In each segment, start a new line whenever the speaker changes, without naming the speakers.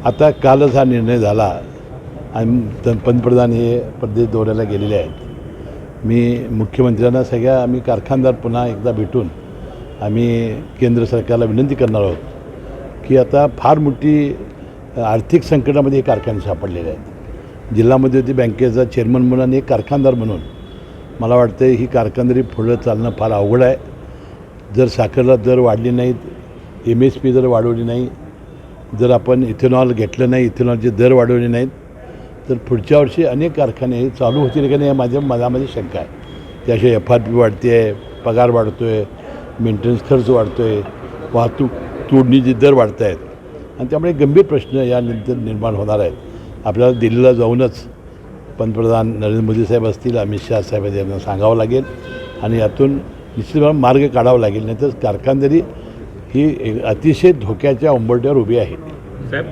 आता कालच हा निर्णय झाला आणि पंतप्रधान हे परदेश दौऱ्याला गेलेले आहेत। मी मुख्यमंत्र्यांना सगळ्या आम्ही कारखानदार पुन्हा एकदा भेटून आम्ही केंद्र सरकारला विनंती करणार आहोत की आता फार मोठी आर्थिक संकटामध्ये हे कारखाने सापडलेले आहेत। जिल्हा मध्यवर्ती बँकेचा चेअरमन म्हणून आणि एक कारखानदार म्हणून मला वाटतं ही कारखानदारी पुढं चालणं फार अवघड आहे। जर साखरला दर वाढली नाहीत, MSP जर वाढवली नाही, जर आपण इथेनॉल घेतलं नाही, इथेनॉलचे दर वाढवले नाहीत, तर पुढच्या वर्षी अनेक कारखाने हे चालू होतील का नाही माझ्या मनामध्ये शंका आहे। त्याशिवाय FRP वाढते आहे, पगार वाढतो आहे, मेंटेनन्स खर्च वाढतो आहे, वाहतूक तोडणीचे दर वाढत आहेत आणि त्यामुळे गंभीर प्रश्न यानंतर निर्माण होणार आहेत। आपल्याला दिल्लीला जाऊनच पंतप्रधान नरेंद्र मोदी साहेब असतील, अमित शाह साहेब यांना सांगावं लागेल आणि यातून निश्चितपणे मार्ग काढावा लागेल, नाही तर कारखानदारी ही अतिशय धोक्याच्या उंबरठ्यावर उभी आहे।
साहेब,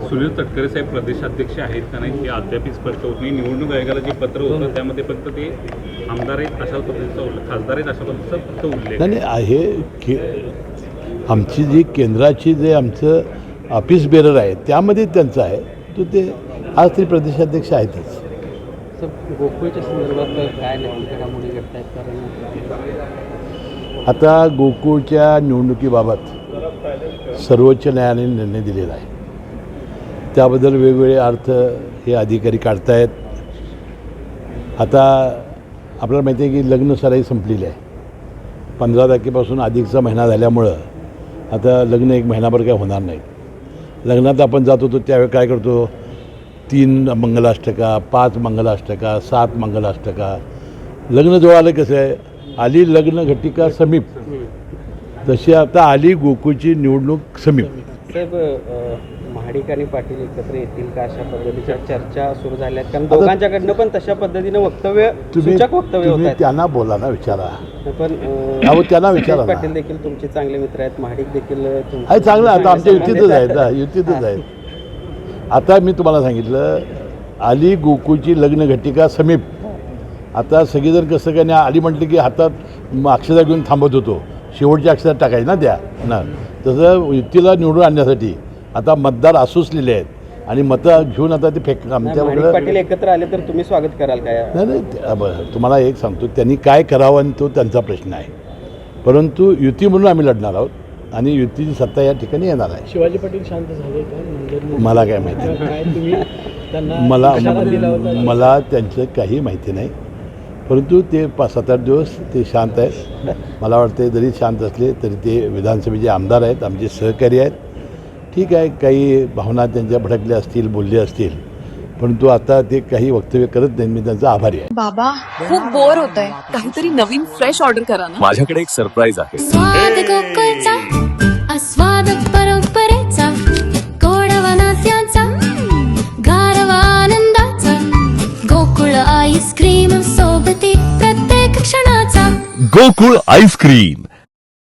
सुनील तटकरे साहेब प्रदेशाध्यक्ष आहेत का नाही हे अद्याप स्पष्ट होत नाही। निवडणूक आयोगाला जे पत्र होतं त्यामध्ये फक्त ते आमदार आहेत अशा पद्धतीचा उल्लेख, खासदार आहेत अशा पद्धतीचा फक्त उल्लेख
नाही आहे। आमची जी केंद्राची जे आमचं ऑफिस बेरर आहे त्यामध्ये त्यांचं आहे, तो ते आज तरी प्रदेशाध्यक्ष आहेतच।
गोकुळच्या संदर्भात काय घडामोडी घडतायत? कारण
आता गोकुळच्या निवडणुकीबाबत सर्वोच्च न्यायालयाने निर्णय दिलेला आहे, त्याबद्दल वेगवेगळे अर्थ हे अधिकारी काढतायत। आता आपल्याला माहिती आहे की लग्न सराई संपलेली आहे। 15 तारखेपासून अधिकचा महिना झाल्यामुळं आता लग्न एक महिनाभर काय होणार नाही। लग्नात आपण जात होतो त्यावेळी काय करतो, 3 मंगलाष्टका, 5 मंगलाष्टका, 7 मंगलाष्टका। लग्न जवळ आलं कसं आहे, आली लग्न घटिका समीप, तशी आता आली गोकुळची निवडणूक समीप।
साहेब, महाडिक आणि पाटील एकत्र येतील का अशा पद्धतीच्या चर्चा सुरू झाल्या आहेत? कारण दोघांच्याकडनं पण तशा पद्धतीनं सूचक वक्तव्य होत आहेत।
त्यांना बोला ना, विचारा,
पण
त्यांना विचारा।
पाटील देखील तुमचे चांगले मित्र आहेत, महाडिक देखील
आहे चांगलं, आता आमच्या युतीतच आहेत ना, युतीतच आहेत। आता मी तुम्हाला सांगितलं, आली गोकुळची लग्न घटिका समीप। आता सगळेजण कसं काय नाही, आली म्हटलं की हातात अक्षता घेऊन थांबत होतो, शेवटच्या अक्षता टाकायची ना त्या ना, तसं युतीला निवडून आणण्यासाठी आता मतदार आसुसलेले आहेत आणि मतं घेऊन आता ते
महाडिक पाटील एकत्र आले तर तुम्ही स्वागत कराल काय?
नाही, तुम्हाला एक सांगतो, त्यांनी काय करावं आणि तो त्यांचा प्रश्न आहे, परंतु युती म्हणून आम्ही लढणार आहोत आणि युतीची सत्ता या ठिकाणी येणार आहे।
शिवाजी पाटील शांत झाले का?
मला काय माहिती नाही, मला त्यांचं काही माहिती नाही, परंतु ते 5-7-8 दिवस ते शांत आहेत। मला वाटते जरी शांत असले तरी ते विधानसभेचे आमदार आहेत, आमचे सहकारी आहेत। ठीक आहे, काही भावना त्यांच्या भडकल्या असतील, बोलले असतील, परंतु आता ते काही वक्तव्य करत नाही, मी त्यांचा आभारी आहे।
बाबा, खूप बोर होतंय, काहीतरी नवीन फ्रेश ऑर्डर करा ना।
माझ्याकडे एक सरप्राईज आहे।
स्वाद गोकुळचा, आस्वाद परंपरेचा, गोडवा नात्याचा, गारवा आनंदाचा, गोकुळ आईस्क्रीम सोबती प्रत्येक क्षणाचा।
गोकुळ आईस्क्रीम